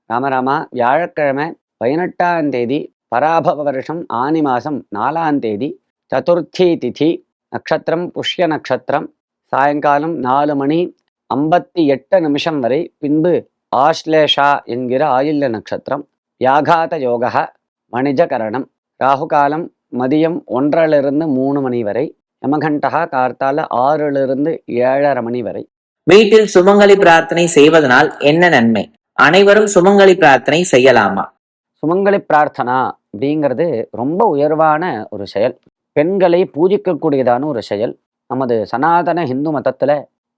ராமராமா வியாழக்கிழமை 18ஆம் தேதி பராபவ வருஷம் ஆனி மாதம் 4ஆம் தேதி சதுர்த்தி திதி நட்சத்திரம் புஷ்ய நட்சத்திரம் சாயங்காலம் 4 மணி 58 நிமிஷம் வரை பின்பு ஆஸ்லேஷா என்கிற ஆயில்ய நட்சத்திரம் வியாகாத யோக வணிஜகரணம் ராகுகாலம் மதியம் 1:30 வரை யமகண்டகா கார்த்தால 6:00 வரை. வீட்டில் சுமங்கலி பிரார்த்தனை செய்வதனால் என்ன நன்மை? அனைவரும் சுமங்கலி பிரார்த்தனை செய்யலாமா? சுமங்கலி பிரார்த்தனா அப்படிங்கிறது ரொம்ப உயர்வான ஒரு செயல். பெண்களை பூஜிக்கக்கூடியதான ஒரு செயல். நமது சனாதன ஹிந்து மதத்துல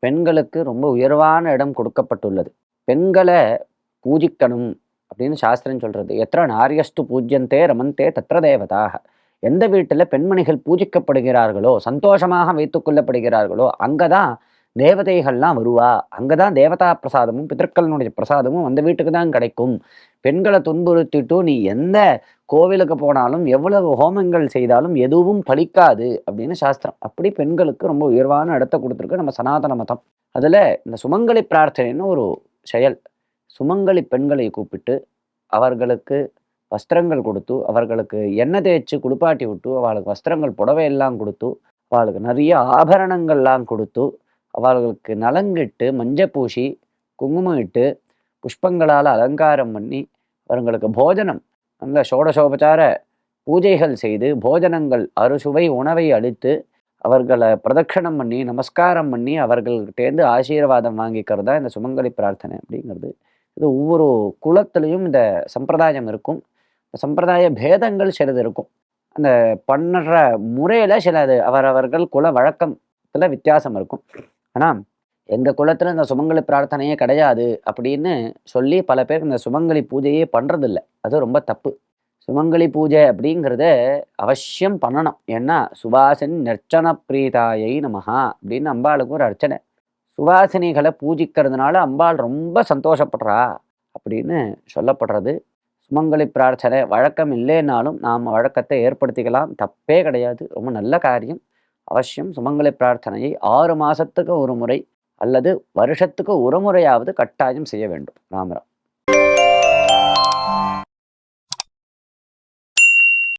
பெண்களுக்கு ரொம்ப உயர்வான இடம் கொடுக்கப்பட்டுள்ளது. பெண்களை பூஜிக்கணும் அப்படின்னு சாஸ்திரம் சொல்றது. எத்திர நாரியஸ்து பூஜ்யந்தே ரமந்தே தத்ர தேவதாக. எந்த வீட்டுல பெண்மணிகள் பூஜிக்கப்படுகிறார்களோ, சந்தோஷமாக வைத்துக் கொள்ளப்படுகிறார்களோ, அங்கதான் தேவதைகள்லாம் வருவா. அங்கதான் தேவதா பிரசாதமும் பிதற்களினுடைய பிரசாதமும் அந்த வீட்டுக்கு தான் கிடைக்கும். பெண்களை துன்புறுத்திட்டு நீ எந்த கோவிலுக்கு போனாலும் எவ்வளவு ஹோமங்கள் செய்தாலும் எதுவும் பலிக்காது அப்படின்னு சாஸ்திரம். அப்படி பெண்களுக்கு ரொம்ப உயர்வான இடத்தை கொடுத்துருக்கு நம்ம சனாதன மதம். அதுல இந்த சுமங்கலி பிரார்த்தனைன்னு ஒரு செயல். சுமங்கலி பெண்களை கூப்பிட்டு அவர்களுக்கு வஸ்திரங்கள் கொடுத்து, அவர்களுக்கு எண்ணெய் தேய்ச்சி குளிப்பாட்டி விட்டு, அவளுக்கு வஸ்திரங்கள் புடவை எல்லாம் கொடுத்து, அவளுக்கு நிறைய ஆபரணங்கள்லாம் கொடுத்து, அவர்களுக்கு நலங்கிட்டு மஞ்சள் பூசி குங்குமம் இட்டு புஷ்பங்களால் அலங்காரம் பண்ணி அவர்களுக்கு போஜனம் நல்ல ஷோடசோபச்சார பூஜைகள் செய்து போஜனங்கள் அறுசுவை உணவை அளித்து அவர்களை பிரதட்சணம் பண்ணி நமஸ்காரம் பண்ணி அவர்கள்கிட்டேருந்து ஆசீர்வாதம் வாங்கிக்கிறது தான் இந்த சுமங்கலி பிரார்த்தனை அப்படிங்கிறது. இது ஒவ்வொரு குலத்திலையும் இந்த சம்பிரதாயம் இருக்கும். இந்த சம்பிரதாய பேதங்கள் சிலது இருக்கும். அந்த பண்ணுற முறையில் சிலது அவரவர்கள் குல வழக்கத்தில் வித்தியாசம் இருக்கும். ஆனால் எங்கள் குலத்தில் இந்த சுமங்கலி பிரார்த்தனையே கிடையாது அப்படின்னு சொல்லி பல பேர் இந்த சுமங்கலி பூஜையே பண்ணுறதில்ல. அது ரொம்ப தப்பு. சுமங்கலி பூஜை அப்படிங்கிறத அவசியம் பண்ணணும். ஏன்னா சுவாசினி நர்ச்சன பிரீதாயை நமஹா அப்படின்னு அம்பாளுக்கு ஒரு அர்ச்சனை. சுவாசினிகளை பூஜிக்கிறதுனால அம்பாள் ரொம்ப சந்தோஷப்படுறா அப்படின்னு சொல்லப்படுறது. சுமங்கலி பிரார்த்தனை வழக்கம் இல்லைன்னாலும் நாம் வழக்கத்தை ஏற்படுத்திக்கலாம். தப்பே கிடையாது. ரொம்ப நல்ல காரியம். அவசியம் சுமங்கலி பிரார்த்தனையை 6 மாதத்துக்கு ஒரு முறை அல்லது வருஷத்துக்கு ஒரு முறையாவது கட்டாயம் செய்ய வேண்டும். ராமராம்.